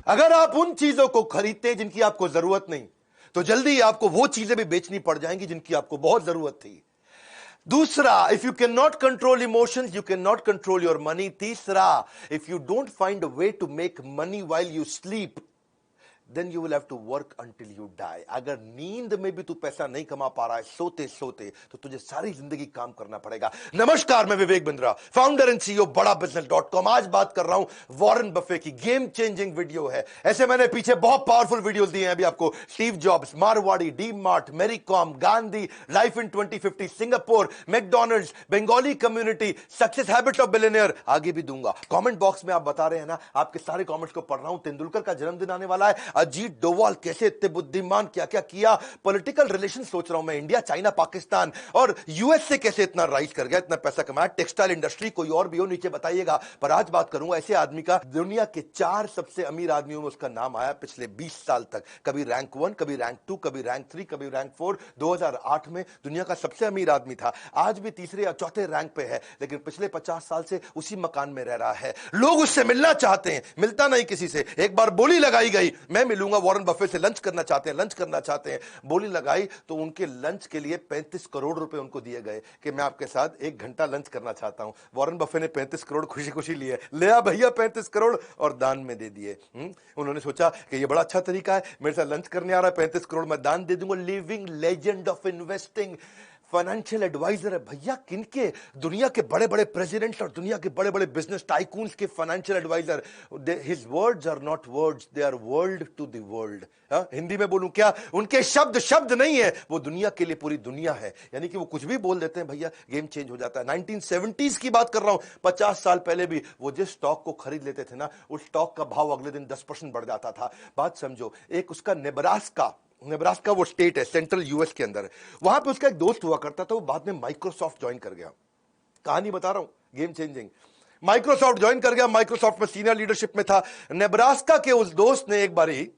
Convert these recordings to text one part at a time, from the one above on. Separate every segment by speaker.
Speaker 1: अगर आप उन चीजों को खरीदते हैं जिनकी आपको जरूरत नहीं, तो जल्दी ही आपको वो चीजें भी बेचनी पड़ जाएंगी जिनकी आपको बहुत जरूरत थी। दूसरा, if you can not control emotions, you can not control your money. तीसरा, if you don't find a way to make money while you sleep, then you will have to work until you die। अगर नींद में भी तू पैसा नहीं कमा पा रहा है सोते सोते, तो तुझे सारी जिंदगी काम करना पड़ेगा। नमस्कार, मैं Vivek Bindra, founder and CEO बड़ा बिजनेस.com। आज बात कर रहा हूं वॉरेन बफे की। गेम चेंजिंग वीडियो है। ऐसे मैंने पीछे बहुत पावरफुल वीडियोस दिए हैं अभी आपको। Steve Jobs, Marwari, D Mart, Mary Kom, Gandhi, life in 2050, Singapore, McDonald's, Bengali community, success habit of billionaire, आगे भी दूंगा। कमेंट बॉक्स में आप बता रहे हैं ना, आपके सारे कमेंट्स को पढ़ रहा हूं। तेंदुलकर का जन्मदिन आने वाला है। अजीत डोवाल कैसे इतने बुद्धिमान, क्या क्या किया। पॉलिटिकल रिलेशन सोच रहा हूं मैं, इंडिया, चाइना, पाकिस्तान और यूएस से कैसे इतना राइज कर गया, इतना पैसा कमाया। टेक्सटाइल इंडस्ट्री, कोई और भी हो नीचे बताइएगा। पर आज बात करूंगा ऐसे आदमी का, दुनिया के 4 सबसे अमीर आदमियों में उसका नाम आया पिछले 20 साल तक। कभी रैंक 1, कभी रैंक 2, कभी रैंक 3, कभी रैंक 4। 2008 में दुनिया का सबसे अमीर आदमी था। आज भी तीसरे या चौथे रैंक पे है, लेकिन पिछले 50 साल से उसी मकान में रह रहा है। लोग उससे मिलना चाहते हैं, मिलता नहीं किसी से। एक बार बोली लगाई गई, मैं मिलूंगा वॉरेन बफे से, लंच करना चाहते हैं, लंच करना चाहते हैं। बोली लगाई तो उनके लंच के लिए 35 करोड़ रुपए उनको दिए गए कि मैं आपके साथ 1 घंटा लंच करना चाहता हूं। वॉरेन बफे ने 35 करोड़ खुशी खुशी लिए, ले आ भैया 35 करोड़, और दान में दे दिए। उन्होंने सोचा कि ये बड़ा अच्छा तरीका है, मेरे साथ लंच करने आ रहा है, 35 करोड़ मैं दान दे दूंगा। Living legend of investing, financial adviser है भैया। किनके? दुनिया के बड़े बड़े प्रेसिडेंट्स और दुनिया के बड़े बड़े बिजनेस टाइकून्स के financial adviser. His words are not words, they are world to the world. Hindi में बोलूं क्या, उनके शब्द शब्द नहीं है, वो दुनिया के लिए पूरी दुनिया है। यानी कि वो कुछ भी बोल देते हैं भैया, गेम चेंज हो जाता है। 1970s की बात कर रहा हूं, 50 साल पहले भी वो जिस स्टॉक को खरीद लेते थे ना, उस स्टॉक का भाव अगले दिन 10% बढ़ जाता था। बात समझो, एक उसका नेब्रास्का वो स्टेट है सेंट्रल यूएस के अंदर, वहां पे उसका एक दोस्त हुआ करता था, वो बाद में माइक्रोसॉफ्ट ज्वाइन कर गया। कहानी बता रहा हूं, गेम चेंजिंग। माइक्रोसॉफ्ट ज्वाइन कर गया, माइक्रोसॉफ्ट में सीनियर लीडरशिप में था। नेब्रास्का के उस दोस्त ने एक बारी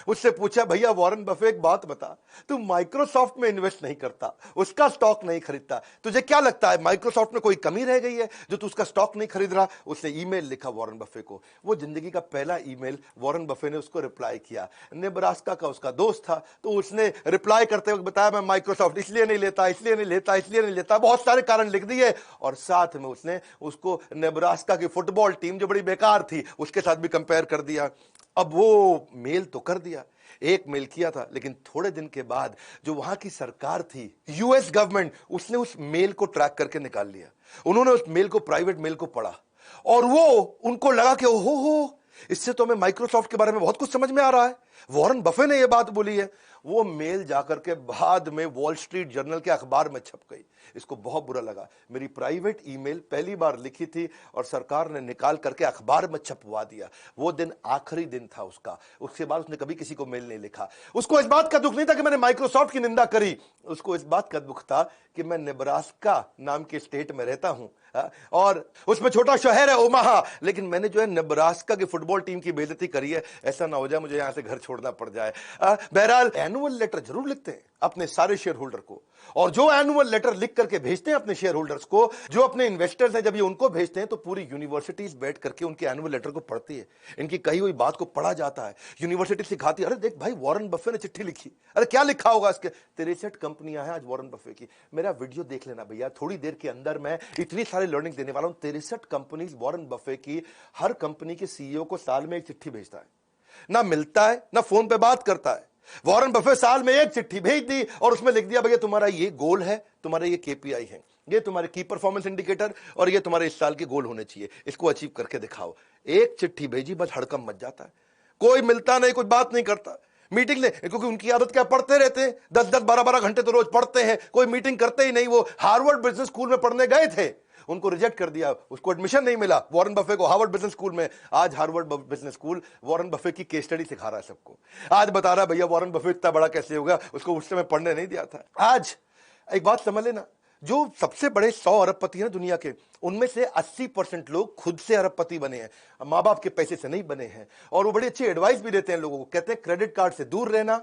Speaker 1: उससे पूछा, भैया वॉरेन बफे एक बात बता, तू माइक्रोसॉफ्ट में इन्वेस्ट नहीं करता, उसका स्टॉक नहीं खरीदता, तुझे क्या लगता है माइक्रोसॉफ्ट में कोई कमी रह गई है जो तू उसका स्टॉक नहीं खरीद रहा? उसने ईमेल लिखा वॉरेन बफे को। वो जिंदगी का पहला ईमेल वॉरेन बफे ने उसको रिप्लाई किया। नेब्रास्का का उसका दोस्त था, तो उसने रिप्लाई करते वक्त बताया, मैं माइक्रोसॉफ्ट इसलिए नहीं लेता, इसलिए नहीं लेता, इसलिए नहीं लेता, बहुत सारे कारण लिख दिए। और साथ में उसने उसको नेब्रास्का की फुटबॉल टीम जो बड़ी बेकार थी उसके साथ भी कंपेयर कर दिया। अब वो मेल तो कर दिया, एक मेल किया था, लेकिन थोड़े दिन के बाद जो वहां की सरकार थी, यूएस गवर्नमेंट, उसने उस मेल को ट्रैक करके निकाल लिया। उन्होंने उस मेल को, प्राइवेट मेल को पढ़ा, और वो उनको लगा कि ओहो, इससे तो हमें माइक्रोसॉफ्ट के बारे में बहुत कुछ समझ में आ रहा है, वॉरेन बफे ने यह बात बोली है। वो मेल जाकर के बाद में वॉल स्ट्रीट जर्नल के अखबार में छप गई। इसको बहुत बुरा लगा, मेरी प्राइवेट ईमेल पहली बार लिखी थी और सरकार ने निकाल करके अखबार में छपवा दिया। वो दिन आखिरी दिन था उसका, उसके बाद उसने कभी किसी को मेल नहीं लिखा। उसको इस बात का दुख नहीं था कि मैंने माइक्रोसॉफ्ट की निंदा करी, उसको इस बात का दुख था कि मैं नेब्रास्का नाम के स्टेट में रहता हूं, और उसमें छोटा शहर है ओमाहा, लेकिन मैंने जो है नेब्रास्का की फुटबॉल टीम की बेइज्जती करी है, ऐसा ना हो जाए मुझे यहां से घर छोड़ना पड़ जाए। बहरहाल, एनुअल लेटर जरूर लिखते हैं अपने सारे शेयर होल्डर को, और जो एनुअल लेटर लिख करके भेजते हैं अपने शेयर होल्डर्स को, जो अपने इन्वेस्टर्स हैं, जब ये उनको भेजते हैं तो पूरी यूनिवर्सिटीज बैठ करके उनके एनुअल लेटर को पढ़ती है, इनकी कही हुई बात को पढ़ा जाता है। यूनिवर्सिटी सिखाती है, अरे देख भाई वॉरेन बफे ने चिट्ठी लिखी, अरे क्या लिखा होगा इसके। 63 कंपनियां हैं आज वॉरेन बफे की। मेरा वीडियो देख लेना भैया, थोड़ी देर के अंदर मैं इतनी सारी लर्निंग देने वाला हूं। 63 कंपनीज वॉरेन बफे की। हर कंपनी के सीईओ को साल में एक चिट्ठी भेजता है, ना मिलता है ना फोन पे बात करता है। वॉरेन बफे साल में एक चिट्ठी भेज दी और उसमें लिख दिया, भैया तुम्हारा ये गोल है, तुम्हारा ये केपीआई है, ये तुम्हारे की परफॉर्मेंस इंडिकेटर, और ये तुम्हारे इस साल के गोल होने चाहिए, इसको अचीव करके दिखाओ। एक चिट्ठी भेजी, बस हड़कंप मच जाता है। कोई मिलता नहीं, कुछ बात नहीं करता। मीटिंग ले, क्योंकि उनकी आदत क्या, पढ़ते रहते हैं, 10-10 12-12 घंटे तो रोज पढ़ते हैं, कोई मीटिंग करते ही नहीं। वो हार्वर्ड बिजनेस स्कूल में पढ़ने गए थे, उनको रिजेक्ट कर दिया, उसको एडमिशन नहीं मिला वॉरेन बफे को हार्वर्ड बिजनेस स्कूल में। आज Harvard business school Warren Buffett की केस स्टडी सिखा रहा है सबको। आज बता रहा है भैया वॉरेन बफे इतना बड़ा कैसे होगा, उसको उस समय पढ़ने नहीं दिया था। आज एक बात समझ लेना, जो सबसे बड़े 100 अरबपति हैं दुनिया के, उनमें से 80% लोग खुद से अरबपति बने हैं, माँ बाप के पैसे से नहीं बने हैं। और वो बड़ी अच्छी एडवाइस भी देते हैं लोगों को, कहते हैं क्रेडिट कार्ड से दूर रहना,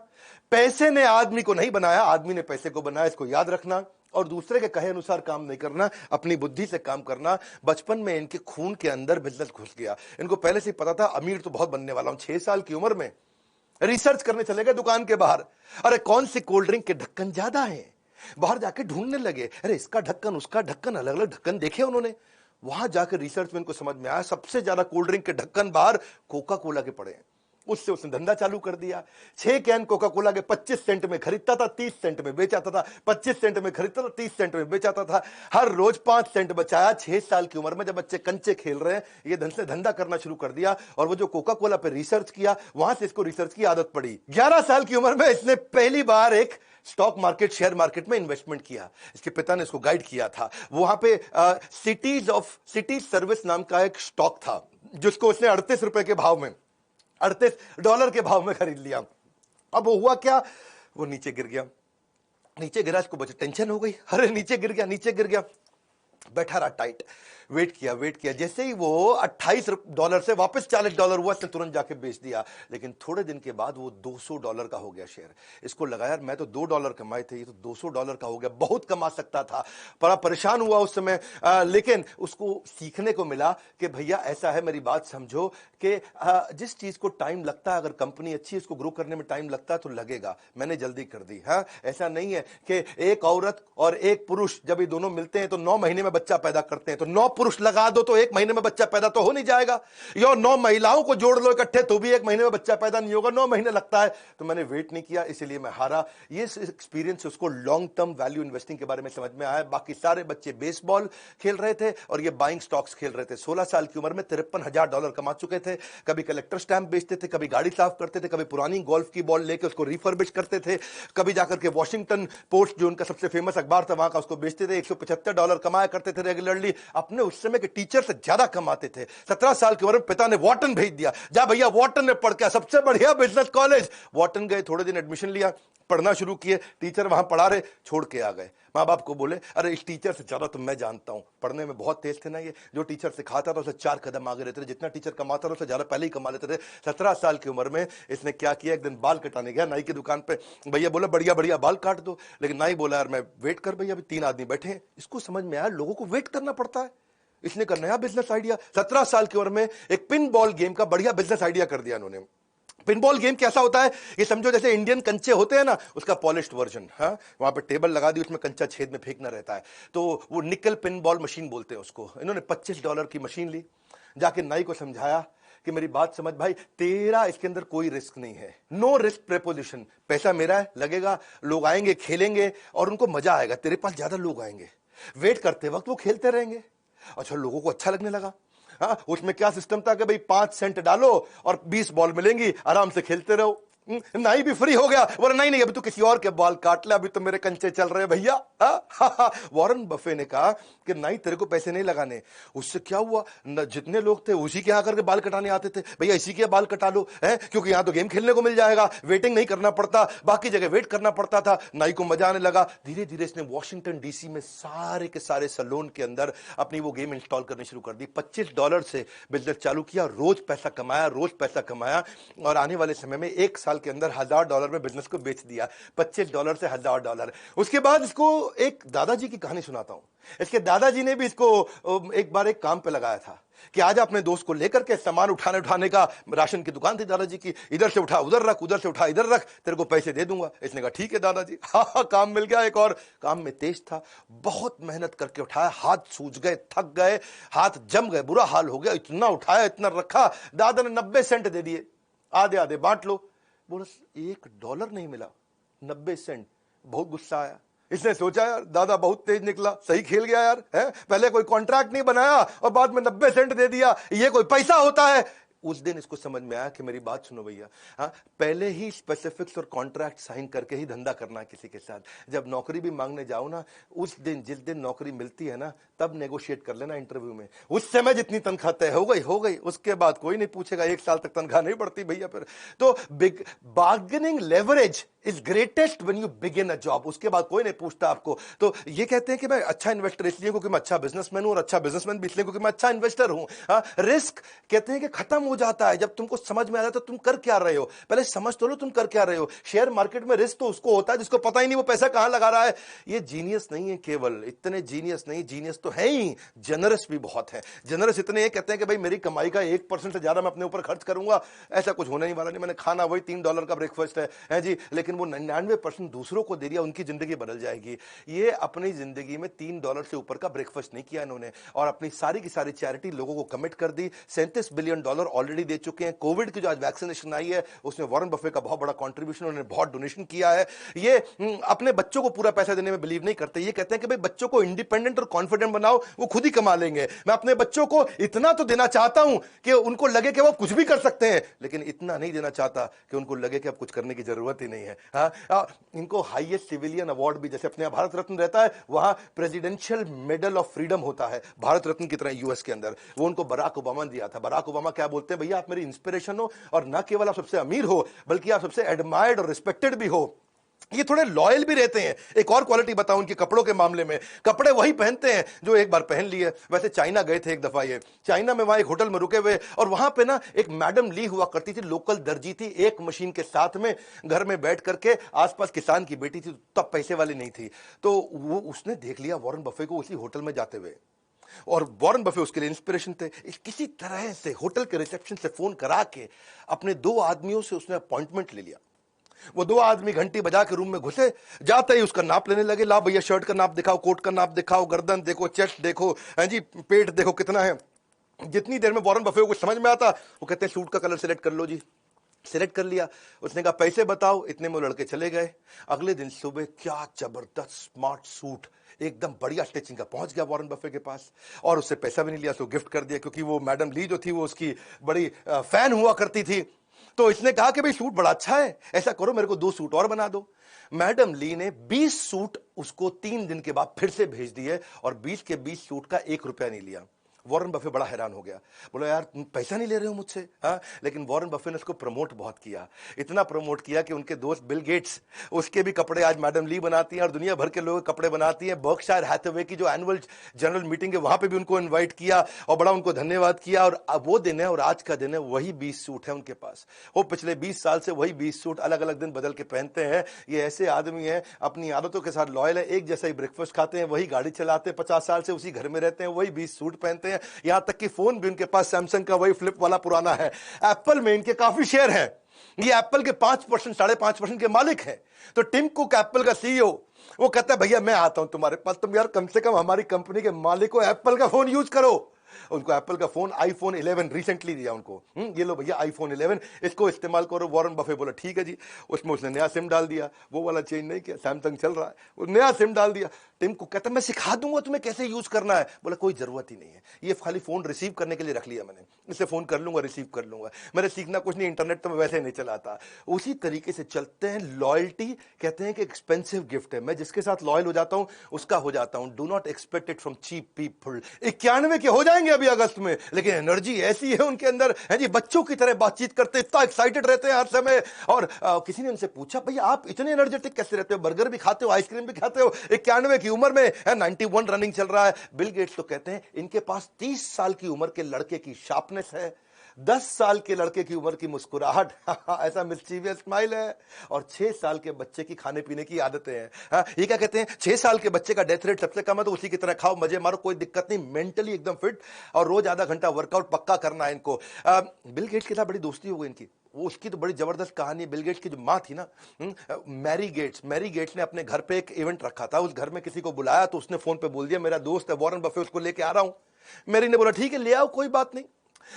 Speaker 1: पैसे ने आदमी को नहीं बनाया, आदमी ने पैसे को बनाया, इसको याद रखना। और दूसरे के कहे अनुसार काम नहीं करना, अपनी बुद्धि से काम करना। बचपन में इनके खून के अंदर बिजनेस घुस गया। इनको पहले से ही पता था अमीर तो बहुत बनने वाला हूं। 6 साल की उम्र में रिसर्च करने चले गए दुकान के बाहर, अरे कौन सी कोल्ड ड्रिंक के ढक्कन ज्यादा हैं, बाहर जाके ढूंढने लगे, अरे इसका ढक्कन उसका ढक्कन, अलग अलग ढक्कन देखे उन्होंने। वहां जाकर रिसर्च में इनको समझ में आया सबसे ज्यादा कोल्ड ड्रिंक के ढक्कन बाहर कोका कोला के पड़े हैं। उससे उसने धंधा चालू कर दिया। 6 कैन कोका कोला के 25 सेंट में खरीदता था, 30 सेंट में बेचाता था, 25 सेंट में खरीदता था, 30 सेंट में बेचाता था। हर रोज 5 सेंट बचाया। 6 साल की उम्र में जब बच्चे कंचे खेल रहे हैं, ये धन से धंधा करना शुरू कर दिया। और वो जो कोका कोला पे रिसर्च किया, वहां से इसको रिसर्च की आदत पड़ी। 11 साल की उम्र में इसने पहली बार एक स्टॉक मार्केट, शेयर मार्केट में इन्वेस्टमेंट किया। इसके पिता ने इसको गाइड किया था। वहां पे सिटीज सर्विस नाम का एक स्टॉक था, जिसको उसने 38 रुपए के भाव में, $38 के भाव में खरीद लिया। अब वो हुआ क्या, वो नीचे गिर गया। नीचे गिरा, इसको बचे टेंशन हो गई, अरे नीचे गिर गया, नीचे गिर गया। बैठा रहा टाइट, वेट किया। जैसे ही वो $28 से वापस $40 हुआ, इसने तुरंत जाके बेच दिया। लेकिन थोड़े दिन के बाद वो $200 का हो गया शेयर। इसको लगा यार मैं तो $2 कमाए थे, ये तो $200 का हो गया, बहुत कमा सकता था। बड़ा परेशान हुआ उस समय। लेकिन उसको सीखने को मिला कि भैया ऐसा है, मेरी बात समझो कि जिस चीज को टाइम लगता है, अगर कंपनी अच्छी है, इसको ग्रो करने में टाइम लगता है तो लगेगा। मैंने जल्दी कर दी। हाँ, ऐसा नहीं है कि एक औरत और एक पुरुष जब ये दोनों मिलते हैं तो 9 महीने में बच्चा पैदा करते हैं, तो 9 पुरुष लगा दो तो 1 महीने में बच्चा पैदा तो हो नहीं जाएगा। या 9 महिलाओं को जोड़ लो इकट्ठे तो भी 1 महीने में बच्चा पैदा नहीं होगा, 9 महीने लगता है। तो मैंने वेट नहीं किया, इसलिए मैं हारा। ये एक्सपीरियंस उसको लॉन्ग टर्म वैल्यू इन्वेस्टिंग के बारे में समझ में आया। बाकी सारे बच्चे बेसबॉल खेल रहे थे और ये बाइंग स्टॉक्स खेल रहे थे। 16 साल की उम्र में $53,000 कमा चुके थे। कभी कलेक्टर स्टैंप बेचते थे, कभी गाड़ी साफ करते थे, कभी पुरानी गोल्फ की बॉल लेके उसको रिफर्बिश करते थे, कभी जाकर के वॉशिंगटन पोस्ट जो उनका सबसे फेमस अखबार था वहां का उसको बेचते थे। $175 कमाया करते थे रेगुलरली। अपने उस समय के टीचर से ज्यादा कमाते थे। 17 साल की उम्र में पिता ने वॉटन भेज दिया, जा भैया वॉटन में पढ़ के, सबसे बढ़िया बिजनेस कॉलेज। वॉटन गए, थोड़े दिन एडमिशन लिया, पढ़ना शुरू किए। टीचर वहां पढ़ा रहे, छोड़ के आ गए। माँ बाप को बोले अरे इस टीचर से ज्यादा तो मैं जानता हूं, पढ़ने में बहुत तेज थे ना ये, जो टीचर सिखाता था उसे 4 कदम आगे रहते थे, जितना टीचर कमाता था उससे ज्यादा पहले ही कमा लेते थे। 17 साल की उम्र में इसने क्या किया, एक दिन बाल कटाने गया नाई की दुकान पे। भैया बोला बढ़िया बढ़िया बाल काट दो, लेकिन नाई बोला यार मैं वेट कर भैया, अभी 3 आदमी बैठे हैं। इसको समझ में आया लोगों को वेट करना पड़ता है। इसने का नया बिजनेस आइडिया, 17 साल की उम्र में एक पिन बॉल गेम का बढ़िया बिजनेस आइडिया कर दिया इन्होंने। पिनबॉल गेम कैसा होता है, ये समझो जैसे इंडियन कंचे होते हैं ना, उसका पॉलिश्ड वर्जन। हाँ, वहां पे टेबल लगा दी, उसमें कंचा छेद में फेंकना रहता है, तो वो निकल पिनबॉल मशीन बोलते हैं उसको। इन्होंने $25 की मशीन ली, जाके नाई को समझाया कि मेरी बात समझ भाई, तेरा इसके अंदर कोई रिस्क नहीं है, नो रिस्क प्रेपोजिशन। पैसा मेरा है, लगेगा, लोग आएंगे खेलेंगे और उनको मजा आएगा, तेरे पास ज्यादा लोग आएंगे, वेट करते वक्त वो खेलते रहेंगे। अच्छा, लोगों को अच्छा लगने लगा। हाँ, उसमें क्या सिस्टम था कि भाई 5 सेंट डालो और 20 बॉल मिलेंगी, आराम से खेलते रहो। नाई भी फ्री हो गया, बोला नहीं नहीं अभी तो किसी और के बाल काट ले, अभी तो मेरे कंचे चल रहे हैं भैया। वॉरेन बफे ने कहा कि नाई तेरे को पैसे नहीं लगाने। उससे क्या हुआ, जितने लोग थे उसी के आकर के बाल कटाने आते थे, भैया इसी के बाल कटा लो है, क्योंकि यहां तो गेम खेलने को मिल जाएगा, वेटिंग नहीं करना पड़ता, बाकी जगह वेट करना पड़ता था। नाई को मजा आने लगा। धीरे धीरे इसने वॉशिंगटन डीसी में सारे के सारे सैलून के अंदर अपनी वो गेम इंस्टॉल करनी शुरू कर दी। $25 से बिजनेस चालू किया, रोज पैसा कमाया और आने वाले समय में 1 साल के अंदर $1,000 में बिजनेस को बेच दिया। $25 से $1,000। उसके बाद इसको एक दादाजी की कहानी सुनाता हूं। इसके दादाजी ने भी इसको एक बार एक काम पे लगाया था कि आज अपने दोस्त को लेकर के सामान उठाने का, राशन की दुकान थी दादाजी की, इधर से उठा उधर रख, उधर से उठा इधर रख, तेरे को पैसे दे दूंगा। इसने कहा ठीक है दादाजी। हाँ, काम मिल गया। एक और काम में तेज था, बहुत मेहनत करके उठाया, हाथ सूज गए, थक गए, हाथ जम गए, बुरा हाल हो गया, इतना उठाया इतना रखा। दादा ने 90 सेंट दे दिए, आधे आधे बांट लो। बोला $1 नहीं मिला, 90 सेंट। बहुत गुस्सा आया। इसने सोचा यार दादा बहुत तेज निकला, सही खेल गया यार, है पहले कोई कॉन्ट्रैक्ट नहीं बनाया और बाद में 90 सेंट दे दिया, ये कोई पैसा होता है। उस दिन इसको समझ में आया कि मेरी बात सुनो भैया, हाँ, पहले ही स्पेसिफिक्स और कॉन्ट्रैक्ट साइन करके ही धंधा करना है किसी के साथ। जब नौकरी भी मांगने जाओ ना, उस दिन जिस दिन नौकरी मिलती है ना, तब नेगोशिएट कर लेना इंटरव्यू में। उस समय जितनी तनख्वाह तय हो गई, उसके बाद कोई नहीं पूछेगा। 1 साल तक तनख्वाह नहीं बढ़ती भैया फिर तो। Big bargaining leverage is greatest when you begin a job. उसके बाद कोई नहीं पूछता आपको। तो ये कहते हैं कि मैं अच्छा इन्वेस्टर इसलिए क्योंकि मैं अच्छा बिजनेसमैन हूं, और अच्छा बिजनेसमैन भी इसलिए क्योंकि मैं अच्छा इन्वेस्टर हूं। रिस्क कहते हैं कि खत्म हो जाता है। जब तुमको समझ में आ जाता है तुम कर क्या रहे हो, पहले समझ तो लो तुम कर क्या रहे हो। शेयर मार्केट में रिस्क तो उसको होता है जिसको पता ही नहीं वो पैसा कहां लगा रहा है। ये जीनियस नहीं है, केवल इतने जीनियस नहीं, जीनियस तो है ही, जनरस भी बहुत है। जनरस इतने हैं, कहते हैं कि भाई मेरी कमाई का 1% से ज्यादा मैं अपने ऊपर खर्च करूंगा, ऐसा कुछ होने ही वाला नहीं। मैंने खाना वही $3 का ब्रेकफास्ट है जी, लेकिन वो 99% दूसरों को दे दिया, उनकी जिंदगी बदल जाएगी। ये अपनी जिंदगी में $3 से ऊपर का ब्रेकफास्ट नहीं किया इन्होंने, और अपनी सारी की सारी चैरिटी लोगों को कमिट कर दी। $37 बिलियन ऑलरेडी दे चुके हैं। कोविड की जो आज वैक्सीनेशन आई है उसमें वॉरेन बफे का बहुत बड़ा कंट्रीब्यूशन, उन्होंने बहुत डोनेशन किया है। ये अपने बच्चों को पूरा पैसा देने में बिलीव नहीं करते। ये कहते हैं कि भाई बच्चों को इंडिपेंडेंट और कॉन्फिडेंट बनाओ, वो खुद ही कमा लेंगे। मैं अपने बच्चों को इतना तो देना चाहता हूं कि उनको लगे कि वो कुछ भी कर सकते हैं, लेकिन इतना नहीं देना चाहता कि उनको लगे कि अब कुछ करने की जरूरत ही नहीं है। इनको हाईएस्ट सिविलियन अवार्ड भी, जैसे अपने यहाँ भारत रत्न रहता है, वहां प्रेसिडेंशियल मेडल ऑफ फ्रीडम होता है भारत रत्न की तरह यूएस के अंदर, वो उनको बराक ओबामा ने दिया था। बराक ओबामा क्या बोलते हैं, भैया आप मेरी इंस्पिरेशन हो, और ना केवल आप सबसे अमीर हो बल्कि आप सबसे एडमायर्ड और रिस्पेक्टेड भी हो। ये थोड़े लॉयल भी रहते हैं। एक और क्वालिटी बताऊं उनके कपड़ों के मामले में, कपड़े वही पहनते हैं जो एक बार पहन लिए। वैसे चाइना गए थे एक दफा, ये चाइना में वहां एक होटल में रुके हुए, और वहां पे ना एक मैडम ली हुआ करती थी, लोकल दर्जी थी, एक मशीन के साथ में घर में बैठ करके, आसपास किसान की बेटी थी, तब पैसे वाली नहीं थी। तो वो उसने देख लिया वॉरेन बफे को उसी होटल में जाते हुए, और वॉरेन बफे उसके लिए इंस्पिरेशन थे। किसी तरह से होटल के रिसेप्शन से फोन करा के अपने 2 आदमियों से उसने अपॉइंटमेंट ले लिया। वो 2 आदमी घंटी बजा के रूम में घुसे, जाते ही उसका नाप लेने लगे। ला भैया शर्ट का नाप दिखाओ, कोट का नाप दिखाओ, गर्दन देखो, चेस्ट देखो, हैं जी, पेट देखो कितना है। जितनी देर में वॉरेन बफे को समझ में आता, वो कहते हैं सूट का कलर सिलेक्ट कर लो जी। सिलेक्ट कर लिया। उसने कहा पैसे बताओ, इतने में वो लड़के चले गए। अगले दिन सुबह क्या जबरदस्त स्मार्ट सूट, एकदम बढ़िया स्टिचिंग का, पहुंच गया वॉरेन बफे के पास, और उससे पैसा भी नहीं लिया, तो गिफ्ट कर दिया, क्योंकि वो मैडम ली जो थी वो उसकी बड़ी फैन हुआ करती थी। तो इसने कहा कि भाई सूट बड़ा अच्छा है, ऐसा करो मेरे को 2 सूट और बना दो। मैडम ली ने 20 सूट उसको 3 दिन के बाद फिर से भेज दिए, और 20 के 20 सूट का 1 रुपया नहीं लिया। वॉरेन बफे बड़ा हैरान हो गया, बोला यार तुम पैसा नहीं ले रहे हो मुझसे। हाँ, लेकिन वॉरेन बफे ने उसको प्रमोट बहुत किया, इतना प्रमोट किया कि उनके दोस्त बिल गेट्स, उसके भी कपड़े आज मैडम ली बनाती हैं, और दुनिया भर के लोग कपड़े बनाती हैं। बर्कशायर हैथवे की जो एनुअल जनरल मीटिंग है वहां पे भी उनको इन्वाइट किया और बड़ा उनको धन्यवाद किया। और वो दिन है और आज का दिन है, वही 20 सूट है उनके पास। वो पिछले 20 साल से वही 20 सूट अलग अलग दिन बदल के पहनते हैं। ये ऐसे आदमी हैं, अपनी आदतों के साथ लॉयल है, एक जैसा ही ब्रेकफास्ट खाते हैं, वही गाड़ी चलाते हैं, 50 साल से उसी घर में रहते हैं, वही 20 सूट पहनते हैं। यहां तक कि फोन भी उनके पास सैमसंग का वही फ्लिप वाला पुराना है। एप्पल में इनके काफी शेयर हैं, ये एप्पल के 5%, 5.5% के मालिक हैं। तो टिम कुक एप्पल का सीईओ, वो कहता है भैया मैं आता हूं तुम्हारे पास, तुम यार कम से कम हमारी कंपनी के मालिक को एप्पल का फोन यूज करो। उनको एप्पल का फोन आईफोन 11 रिसेंटली दिया उनको, ये लो भैया आईफोन 11, इसको इस्तेमाल करो। वॉरेन बफे बोला ठीक है जी। उसमें उसने नया सिम डाल दिया, वो वाला चेंज नहीं किया, सैमसंग चल रहा है, वो नया सिम डाल दिया। टिम को कहता मैं सिखा दूंगा तुम्हें कैसे यूज करना है। बोला कोई जरूरत ही नहीं है, ये खाली फोन रिसीव करने के लिए रख लिया मैंने, इससे फोन कर लूंगा रिसीव कर लूंगा, मैंने सीखना कुछ नहीं, इंटरनेट तो मैं वैसे नहीं चलाता। उसी तरीके से चलते हैं। लॉयल्टी कहते हैं कि एक्सपेंसिव गिफ्ट है, मैं जिसके साथ लॉयल हो जाता हूं उसका हो जाता हूं। Do not expect it from cheap people. 91 के हो जाएंगे अभी अगस्त में, लेकिन एनर्जी ऐसी है उनके अंदर, है जी, बच्चों की तरह बातचीत करते, इतना एक्साइटेड रहते हैं हर समय। और किसी ने उनसे पूछा भैया आप इतने एनर्जेटिक कैसे रहते हो, बर्गर भी खाते हो, आइसक्रीम भी खाते हो, 91 की उम्र में, 91 रनिंग चल रहा है। बिल गेट्स तो कहते हैं इनके पास 30 साल की उम्र के लड़के की शार्पनेस है, 10 साल के लड़के की उम्र की मुस्कुराहट, ऐसा मिस्चीवियस स्माइल है, और 6 साल के बच्चे की खाने पीने की आदतें हैं। ये क्या कहते हैं, 6 साल के बच्चे का डेथ रेट सबसे कम है, तो उसी की तरह खाओ, मजे मारो, कोई दिक्कत नहीं, मेंटली एकदम फिट, और रोज आधा घंटा वर्कआउट पक्का करना है इनको। बिल गेट्स के साथ बड़ी दोस्ती हो गई इनकी। वो उसकी तो बड़ी जबरदस्त कहानी है। बिल गेट्स की जो माँ थी ना, मैरी गेट्स ने अपने घर पे एक इवेंट रखा था, उस घर में किसी को बुलाया, तो उसने फोन पे बोल दिया मेरा दोस्त है वॉरेन बफे, उसको लेके आ रहा हूं। मैरी ने बोला ठीक है ले आओ, कोई बात नहीं।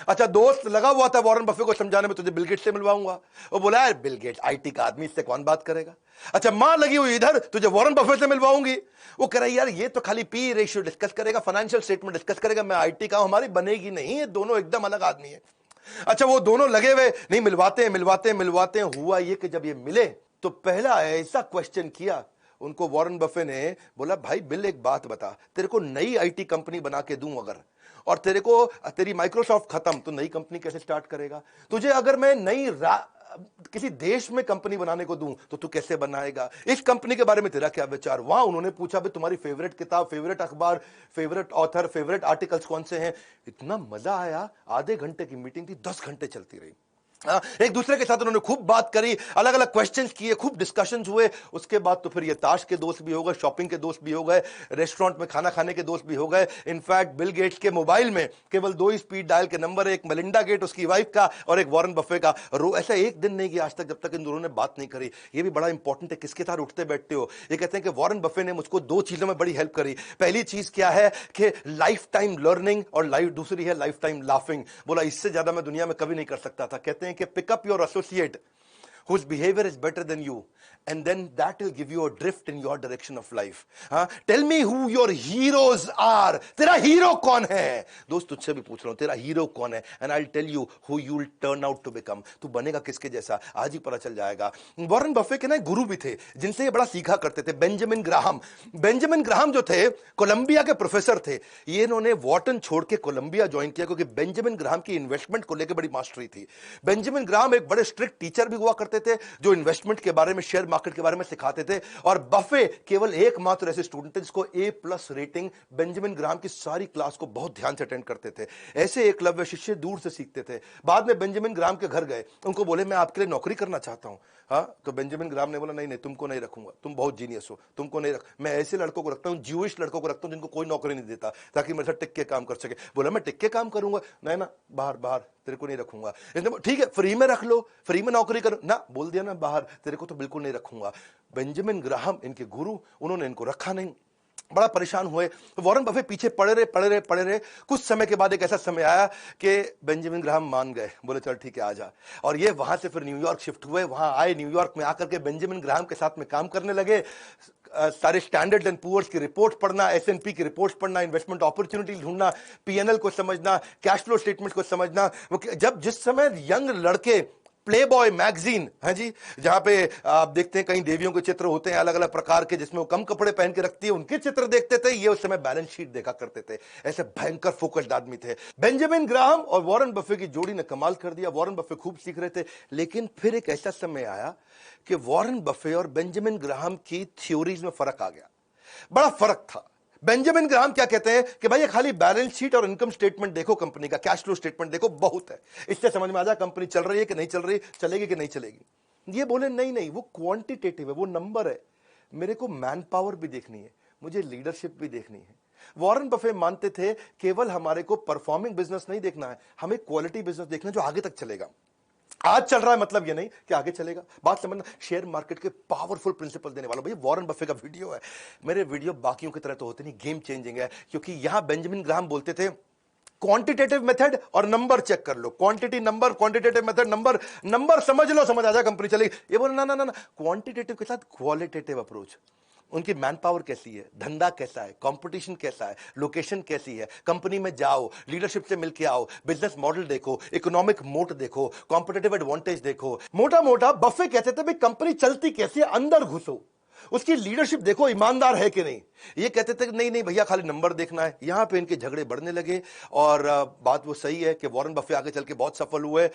Speaker 1: अच्छा, दोस्त लगा हुआ था वॉरेन बफे को समझाने में तुझे बिल गेट्स से मिलवाऊंगा। वो बोला यार बिल गेट्स आईटी का आदमी, इससे कौन बात करेगा। अच्छा, मां लगी हुई इधर, तुझे वॉरेन बफे से मिलवाऊंगी। वो कह रहा है यार ये तो खाली पी रेशियो डिस्कस करेगा, फाइनेंशियल स्टेटमेंट डिस्कस करेगा, मैं आईटी का हूं, हमारी बनेगी नहीं, ये दोनों एकदम अलग आदमी है। अच्छा, वो दोनों लगे हुए नहीं, मिलवाते हैं। हुआ ये कि जब ये मिले तो पहला ऐसा क्वेश्चन किया उनको वॉरेन बफे ने, बोला भाई बिल एक बात बता, तेरे को नई आईटी कंपनी बना के दूं अगर, और तेरी माइक्रोसॉफ्ट खत्म, तो नई कंपनी कैसे स्टार्ट करेगा। तुझे अगर मैं नई किसी देश में कंपनी बनाने को दूं तो तू कैसे बनाएगा, इस कंपनी के बारे में तेरा क्या विचार। वहां उन्होंने पूछा भाई तुम्हारी फेवरेट किताब, फेवरेट अखबार, फेवरेट ऑथर, फेवरेट आर्टिकल्स कौन से हैं। इतना मजा आया, आधे घंटे की मीटिंग थी, 10 घंटे चलती रही। एक दूसरे के साथ उन्होंने खूब बात करी, अलग अलग क्वेश्चंस किए, खूब डिस्कशंस हुए। उसके बाद तो फिर ये ताश के दोस्त भी हो गए, शॉपिंग के दोस्त भी हो गए, रेस्टोरेंट में खाना खाने के दोस्त भी हो गए। इनफैक्ट बिल गेट्स के मोबाइल में केवल 2 ही स्पीड डायल के नंबर, एक मेलिंडा गेट उसकी वाइफ का और एक वॉरेन बफे का। ऐसा एक दिन नहीं गया आज तक जब तक इन दोनों ने बात नहीं करी। ये भी बड़ा इंपॉर्टेंट है, किसके साथ उठते बैठते हो। ये कहते हैं कि वॉरेन बफे ने मुझको 2 चीजों में बड़ी हेल्प करी। पहली चीज क्या है कि लाइफ टाइम लर्निंग, और दूसरी है लाइफ टाइम लाफिंग। बोला इससे ज्यादा मैं दुनिया में कभी नहीं कर सकता था। कहते हैं कि pickup your associate whose behavior is better than you, and then that will give you a drift in your direction of life. Tell me who your heroes are. तेरा हीरो कौन है? दोस्त तुझसे भी पूछ रहा हूं, तेरा हीरो कौन है? And I'll tell you who you'll turn out to become. तू बनेगा किसके जैसा आज ही पता चल जाएगा। वॉरेन बफे के ना गुरु भी थे जिनसे ये बड़ा सीखा करते थे, बेंजामिन ग्राहम। बेंजामिन ग्राहम जो थे कोलंबिया के प्रोफेसर थे। ये इन्होंने वॉर्टन छोड़ के कोलंबिया ज्वाइन किया क्योंकि बेंजामिन ग्राहम की इन्वेस्टमेंट को लेकर बड़ी मास्टरी थी। बेंजामिन ग्राहम एक बड़े स्ट्रिक्ट टीचर भी हुआ करते थे जो इन्वेस्टमेंट के बारे में, शेयर मार्केट के बारे में सिखाते थे। और बफे केवल एकमात्र ऐसे स्टूडेंट थे जिसको A+ रेटिंग। बेंजामिन ग्राहम की सारी क्लास को बहुत ध्यान से अटेंड करते थे। ऐसे एकलव्य शिष्य दूर से सीखते थे। बाद में बेंजामिन ग्राहम के घर गए, उनको बोले मैं आपके लिए नौकरी करना चाहता हूं। तो बेंजामिन ग्राहम ने बोला नहीं नहीं, तुमको नहीं रखूंगा, तुम बहुत जीनियस हो, तुमको नहीं रख। मैं ऐसे लड़कों को रखता हूं, ज्यूइश लड़कों को रखता हूं जिनको कोई नौकरी नहीं देता, ताकि मेरे साथ टिक के काम कर सके। बोला मैं टिक के काम करूंगा? नहीं ना, बाहर बाहर, तेरे को नहीं रखूंगा। ठीक है, फ्री में रख लो, फ्री में नौकरी करो ना, बोल दिया ना बाहर, तेरे को तो बिल्कुल नहीं रखूंगा। बेंजामिन ग्राहम इनके गुरु, उन्होंने इनको रखा नहीं। बड़ा परेशान हुए। वॉरेन बफे पीछे पड़े रहे। कुछ समय के बाद एक ऐसा समय आया कि बेंजामिन ग्राहम मान गए, बोले चल ठीक है आ जा। और ये वहां से फिर न्यूयॉर्क शिफ्ट हुए। वहां आए, न्यूयॉर्क में आकर के बेंजामिन ग्राहम के साथ में काम करने लगे। सारे स्टैंडर्ड एंड पुअर्स की रिपोर्ट पढ़ना, S&P की रिपोर्ट पढ़ना, इन्वेस्टमेंट अपॉर्चुनिटी ढूंढना, P&L को समझना, कैश फ्लो स्टेटमेंट को समझना। जब जिस समय यंग लड़के प्ले बॉय मैगजीन है जी, जहां पे आप देखते हैं कहीं देवियों के चित्र होते हैं अलग अलग प्रकार के, जिसमें वो कम कपड़े पहन के रखती है, उनके चित्र देखते थे। ये उस समय बैलेंस शीट देखा करते थे। ऐसे भयंकर फोकस्ड आदमी थे। बेंजामिन ग्राहम और वॉरेन बफे की जोड़ी ने कमाल कर दिया। वॉरेन बफे खूब सीख रहे थे, लेकिन फिर एक ऐसा समय आया कि वॉरेन बफे और बेंजामिन ग्राहम की थ्योरीज में फर्क आ गया। बड़ा फर्क था। बेंजामिन ग्राहम क्या कहते हैं कि भाई ये खाली बैलेंस शीट और इनकम स्टेटमेंट देखो, कंपनी का कैश फ्लो स्टेटमेंट देखो, बहुत है, इससे समझ में आ जाए कंपनी चल रही है कि नहीं चल रही, चलेगी कि नहीं चलेगी। ये बोले नहीं नहीं, वो क्वांटिटेटिव है, वो नंबर है, मेरे को मैन पावर भी देखनी है, मुझे लीडरशिप भी देखनी है। वॉरेन बफे मानते थे केवल हमारे को परफॉर्मिंग बिजनेस नहीं देखना है, हमें क्वालिटी बिजनेस देखना है जो आगे तक चलेगा। आज चल रहा है मतलब ये नहीं कि आगे चलेगा। बात समझना, शेयर मार्केट के पावरफुल प्रिंसिपल देने वाला भाई वॉरेन बफे का वीडियो है। मेरे वीडियो बाकियों की तरह तो होते नहीं, गेम चेंजिंग है, क्योंकि यहां बेंजामिन ग्राहम बोलते थे क्वांटिटेटिव मेथड और नंबर चेक कर लो, quantity number, quantitative method number, number समझ लो, समझ आ जाए कंपनी चलेगी। ये बोले ना ना ना, क्वांटिटेटिव के साथ क्वालिटेटिव अप्रोच। उनकी मैन पावर कैसी है, धंधा कैसा है, कंपटीशन कैसा है, लोकेशन कैसी है, कंपनी में जाओ, लीडरशिप से मिलके आओ, बिजनेस मॉडल देखो, इकोनॉमिक मोट देखो, कॉम्पिटिटिव एडवांटेज देखो। मोटा मोटा बफे कहते थे भाई कंपनी चलती कैसी है, अंदर घुसो, उसकी लीडरशिप देखो, ईमानदार है कि नहीं। ये कहते थे कि नहीं नहीं भैया खाली नंबर देखना है। यहां पे इनके झगड़े बढ़ने लगे। और बात वो सही है कि वॉरेन बफे आगे चल के बहुत सफल हुए।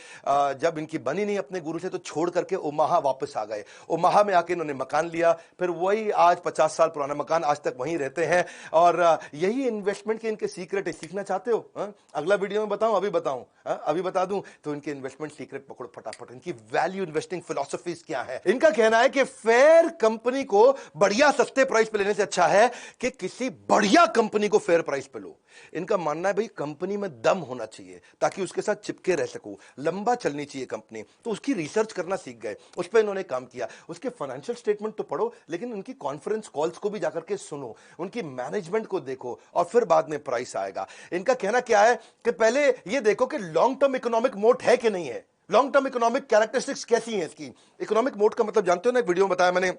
Speaker 1: जब इनकी बनी नहीं अपने गुरु से तो छोड़ करके ओमाहा वापस आ गए। ओमाहा में आके इन्होंने मकान लिया, फिर वही आज 50 साल पुराना मकान, आज तक वहीं रहते हैं। और यही इन्वेस्टमेंट के इनके सीक्रेट है। सीखना चाहते हो अगला वीडियो में बताऊं, अभी बताऊं, अभी बता दूं तो इनके इन्वेस्टमेंट सीक्रेट पकड़ो फटाफट। इनकी वैल्यू इन्वेस्टिंग फिलॉसफीज क्या है। इनका कहना है कि फेयर कंपनी को बढ़िया सस्ते प्राइस पे लेने से अच्छा है कि किसी बढ़िया कंपनी को फेयर प्राइस पे लो। इनका मानना है भाई कंपनी में दम होना चाहिए ताकि उसके साथ चिपके रह सको, लंबा चलनी चाहिए कंपनी। तो उसकी रिसर्च करना सीख गए, उस पर इन्होंने काम किया। उसके फाइनेंशियल स्टेटमेंट तो पढ़ो, लेकिन उनकी कॉन्फ्रेंस कॉल्स को भी जाकर के सुनो, उनकी मैनेजमेंट को देखो, और फिर बाद में प्राइस आएगा। इनका कहना क्या है कि पहले ये देखो कि लॉन्ग टर्म इकोनॉमिक मोट है कि नहीं है, लॉन्ग टर्म इकोनॉमिक कैरेक्टरिस्टिक्स कैसी है इसकी। इकोनॉमिक मोट का मतलब जानते हो ना, एक वीडियो में बताया मैंने,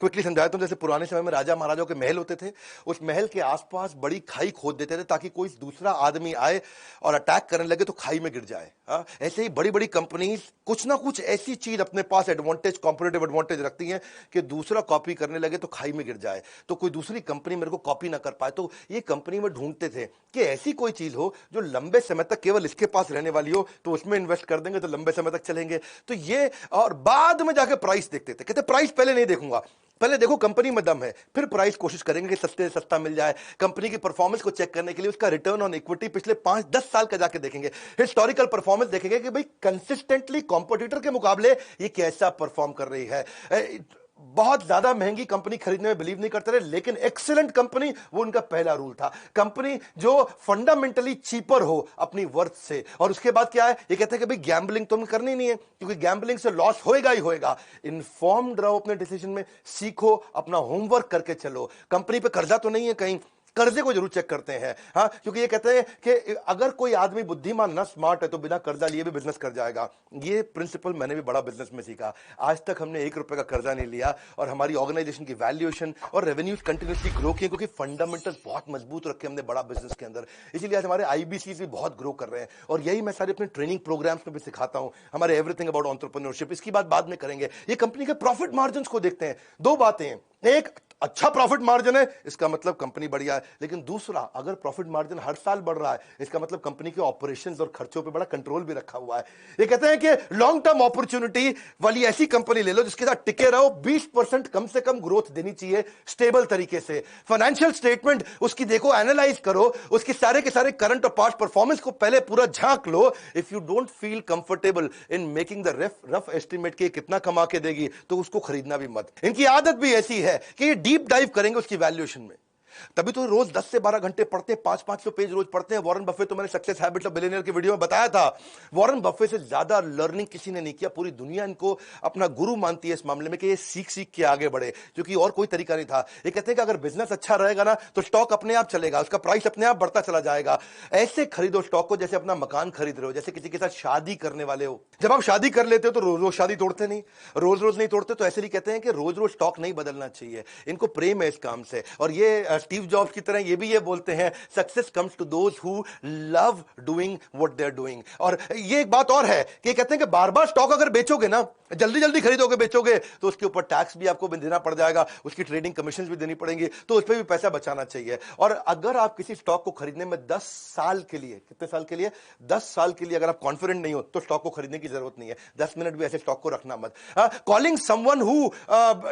Speaker 1: क्विकली समझाता हूं। जैसे पुराने समय में राजा महाराजाओं के महल होते थे, उस महल के आसपास बड़ी खाई खोद देते थे ताकि कोई दूसरा आदमी आए और अटैक करने लगे तो खाई में गिर जाए। ऐसे ही बड़ी बड़ी कंपनीज कुछ ना कुछ ऐसी चीज अपने पास एडवांटेज, कॉम्पिटिटिव एडवांटेज रखती हैं कि दूसरा कॉपी करने लगे तो खाई में गिर जाए, तो कोई दूसरी कंपनी मेरे को कॉपी ना कर पाए। तो ये कंपनी में ढूंढते थे कि ऐसी कोई चीज हो जो लंबे समय तक केवल इसके पास रहने वाली हो, तो उसमें इन्वेस्ट कर देंगे तो लंबे समय तक चलेंगे। तो ये, और बाद में जाके प्राइस देखते थे, कहते प्राइस पहले नहीं देखूंगा, पहले देखो कंपनी में दम है, फिर प्राइस कोशिश करेंगे कि सस्ते से सस्ता मिल जाए। कंपनी की परफॉर्मेंस को चेक करने के लिए उसका रिटर्न ऑन इक्विटी पिछले 5-10 साल का जाके देखेंगे, हिस्टोरिकल परफॉर्मेंस देखेंगे कि भाई कंसिस्टेंटली कॉम्पिटिटर के मुकाबले ये कैसा परफॉर्म कर रही है। बहुत ज्यादा महंगी कंपनी खरीदने में बिलीव नहीं करते रहे, लेकिन एक्सीलेंट कंपनी वो उनका पहला रूल था। कंपनी जो फंडामेंटली चीपर हो अपनी वर्थ से। और उसके बाद क्या है, ये कहते हैं कि भाई गैम्बलिंग तुम करनी नहीं है, क्योंकि गैम्बलिंग से लॉस होएगा ही होएगा। इन्फॉर्म्ड रहो अपने डिसीजन में, सीखो, अपना होमवर्क करके चलो। कंपनी पे कर्जा तो नहीं है कहीं, कर्जे को जरूर चेक करते हैं, हाँ, क्योंकि ये कहते हैं कि अगर कोई आदमी बुद्धिमान ना, स्मार्ट है, तो बिना कर्जा लिए भी बिजनेस कर जाएगा। ये प्रिंसिपल मैंने भी बड़ा बिजनेस में सीखा। आज तक हमने 1 रुपए का कर्जा नहीं लिया और हमारी ऑर्गेनाइजेशन की वैल्यूएशन और रेवेन्यूज कंटिन्यूसली ग्रो किए, क्योंकि फंडामेंटल्स बहुत मजबूत रखे हमने बड़ा बिजनेस के अंदर। इसीलिए आज हमारे आईबीसी भी बहुत ग्रो कर रहे हैं, और यही मैं सारे अपने ट्रेनिंग प्रोग्राम्स में भी सिखाता हूं, हमारे एवरीथिंग अबाउट एंटरप्रेन्योरशिप। इसकी बात बाद में करेंगे। ये कंपनी के प्रॉफिट मार्जिन को देखते हैं। 2 बातें हैं, एक, अच्छा प्रॉफिट मार्जिन है, इसका मतलब कंपनी बढ़िया है। लेकिन दूसरा, अगर प्रॉफिट मार्जिन हर साल बढ़ रहा है, इसका मतलब कंपनी के ऑपरेशंस और खर्चों पे बड़ा कंट्रोल भी रखा हुआ है। ये कहते हैं कि लॉन्ग टर्म अपॉर्चुनिटी वाली ऐसी कंपनी ले लो जिसके साथ टिके रहो। 20% कम से कम ग्रोथ देनी चाहिए स्टेबल तरीके से। फाइनेंशियल स्टेटमेंट उसकी देखो, एनालाइज करो, उसके सारे के सारे करंट और पास्ट परफॉर्मेंस को पहले पूरा झांक लो। If you don't feel comfortable in making the rough estimate के कितना कमा के देगी, तो उसको खरीदना भी मत। इनकी आदत भी ऐसी है कि डीप डाइव करेंगे उसकी वैल्यूएशन में। तभी तो रोज 10 से 12 घंटे पढ़ते हैं, 500-500 पेज रोज पढ़ते हैं। वॉरेन बफे तो मैंने सक्सेस हैबिट्स ऑफ बिलियनियर की वीडियो में बताया था, वॉरेन बफे से ज्यादा लर्निंग किसी ने नहीं किया। पूरी दुनिया इनको अपना गुरु मानती है इस मामले में कि ये सीख सीख के आगे बढ़े, क्योंकि और कोई तरीका नहीं था। ये कहते हैं कि अगर बिजनेस अच्छा रहेगा ना, तो स्टॉक अपने आप चलेगा, उसका प्राइस अपने आप बढ़ता चला जाएगा। ऐसे खरीदो स्टॉक को जैसे अपना मकान खरीद रहे हो, जैसे किसी के साथ शादी करने वाले हो। जब आप शादी कर लेते हो तो रोज रोज शादी तोड़ते नहीं, रोज रोज नहीं तोड़ते। तो ऐसे ही कहते हैं कि रोज रोज स्टॉक नहीं बदलना चाहिए। इनको प्रेम है इस काम से। और ये स्टीव जॉब्स की तरह ये भी ये बोलते हैं, success comes to those who love doing what they are doing. और ये एक बात और है कि कहते हैं कि बार बार स्टॉक अगर बेचोगे ना, जल्दी जल्दी खरीदोगे बेचोगे, तो उसके ऊपर टैक्स भी आपको देना पड़ जाएगा, उसकी ट्रेडिंग कमीशन भी देनी पड़ेंगी, तो उस पर भी पैसा बचाना चाहिए। और अगर आप किसी स्टॉक को खरीदने में 10 साल के लिए, कितने साल के लिए, 10 साल के लिए अगर आप कॉन्फिडेंट नहीं हो, तो स्टॉक को खरीदने की जरूरत नहीं है। 10 मिनट भी ऐसे स्टॉक को रखना मत। Calling someone who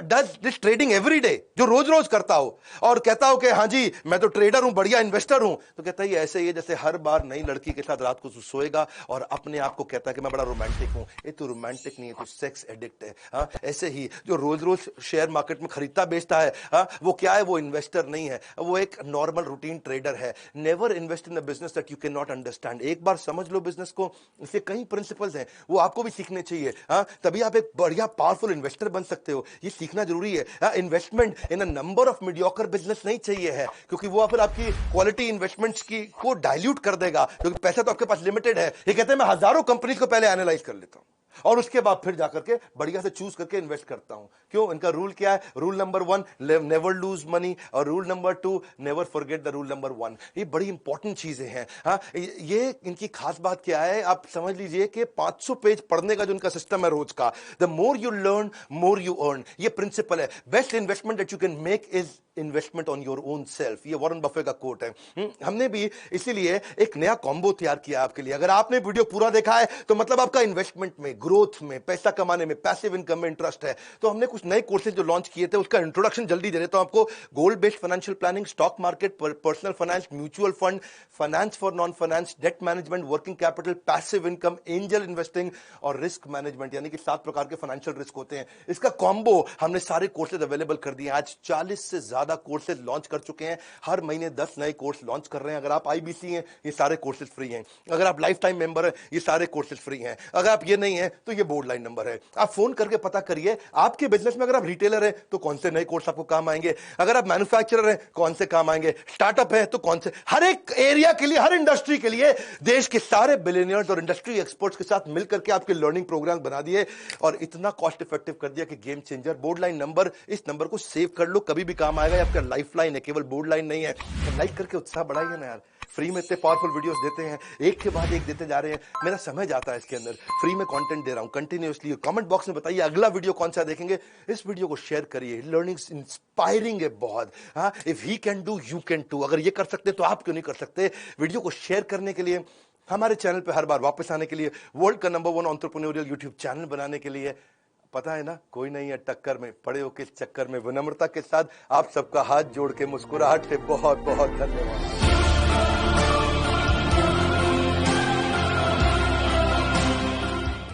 Speaker 1: does this trading every day, जो रोज रोज करता हो और कहता हो कि हाँ जी मैं तो ट्रेडर हूं, बढ़िया इन्वेस्टर हूं, तो कहता है ऐसे ही जैसे हर बार नई लड़की के साथ रात को सोएगा और अपने आप को कहता है कि मैं बड़ा रोमांटिक हूं। ये तो रोमांटिक नहीं है, तो सेक्स एडिक्ट है। हाँ, ऐसे ही जो रोज रोज शेयर मार्केट में खरीदता बेचता है, हाँ, वो क्या है, वो इन्वेस्टर नहीं है, वो एक नॉर्मल रूटीन ट्रेडर है। Never invest in a business that you can not understand. एक बार समझ लो बिजनेस को, इसके कई प्रिंसिपल्स हैं, वो आपको भी सीखने चाहिए। हाँ, तभी आप एक बढ़िया पावरफुल इन्वेस्टर बन सकते हो। ये सीखना जरूरी है। Investment in a number of mediocre business नहीं चाहिए है, क्योंकि वो फिर आपकी क्वालिटी इन्वेस्टमेंट्स की को डाइल्यूट कर देगा, क्योंकि पैसा तो आपके पास लिमिटेड है। ये कहते हैं मैं हजारों कंपनीज को पहले एनालाइज कर लेता हूं और उसके बाद फिर जाकर के बढ़िया से चूज करके इन्वेस्ट करता हूं। क्यों? इनका रूल क्या है? Rule number 1, never lose money, और rule number 2, never forget the rule number 1। ये बड़ी इंपॉर्टेंट चीजें हैं। हाँ, ये इनकी खास बात क्या है, आप समझ लीजिए कि 500 पेज पढ़ने का जो इनका सिस्टम है रोज का, the more you learn more you earn, ये प्रिंसिपल है। Best investment that you can make is investment on your own self. ये वॉरेन बफे का कोट है। हमने भी इसीलिए एक नया कॉम्बो तैयार किया आपके लिए। अगर आपने वीडियो पूरा देखा है तो मतलब आपका इन्वेस्टमेंट में, ग्रोथ में, पैसा कमाने में, पैसिव इनकम में इंटरेस्ट है। तो हमने कुछ नए कोर्सेज जो लॉन्च किए थे, उसका इंट्रोडक्शन जल्दी दे देता हूं आपको। गोल based financial planning, stock market, personal finance, mutual fund, finance for non finance, debt management, working capital, passive income, angel investing और रिस्क मैनेजमेंट, यानी कि 7 प्रकार के फाइनेंशियल रिस्क होते हैं। इसका कॉम्बो हमने सारे कोर्सेज अवेलेबल कर दिए। आज 40 से ज्यादा ज्यादा कोर्सेज लॉन्च कर चुके हैं। हर महीने 10 नए कोर्स लॉन्च कर रहे हैं। अगर आप आईबीसी हैं, ये सारे कोर्सेज फ्री हैं। अगर आप लाइफ टाइम मेंबर हैं, ये सारे कोर्सेज फ्री हैं। अगर आप ये नहीं है तो ये बोर्ड लाइन नंबर है। आप फोन करके पता करिए आपके बिजनेस में, अगर आप रिटेलर हैं तो कौन से नए कोर्स आपको काम आएंगे, अगर आप मैन्युफैक्चरर हैं कौन से काम आएंगे, स्टार्टअप है तो कौन से। हर एक एरिया के लिए, हर इंडस्ट्री के लिए देश के सारे बिलियनियर्स और इंडस्ट्री एक्सपर्ट्स के साथ मिलकर के आपके लर्निंग प्रोग्राम बना दिए और इतना कॉस्ट इफेक्टिव कर दिया कि game changer. Board line number, इस नंबर को सेव कर लो, कभी भी काम आएगा। आपका लाइफ लाइन है, केवल बोर्ड लाइन नहीं है। तो लाइक करके उत्साह बढ़ाइए ना यार। फ्री में इतने पावरफुल वीडियोस देते हैं, एक के बाद एक देते जा रहे हैं। मेरा समय जाता है इसके अंदर, फ्री में कंटेंट दे रहा हूं कंटिन्यूअसली। कमेंट बॉक्स में बताइए अगला वीडियो कौन सा देखेंगे। इस वीडियो को शेयर करिए, लर्निंग इंस्पायरिंग है बहुत। हाँ, if he can do you can too. अगर ये कर सकते हैं तो आप क्यों नहीं कर सकते। वीडियो को शेयर करने के लिए, हमारे चैनल पे हर बार वापस आने के लिए, वर्ल्ड का नंबर 1 एंटरप्रेन्योरियल यूट्यूब चैनल बनाने के लिए, पता है ना कोई नहीं है टक्कर में, पड़े हो किस चक्कर में। विनम्रता के साथ आप सबका हाथ जोड़ के मुस्कुराहट से बहुत बहुत धन्यवाद।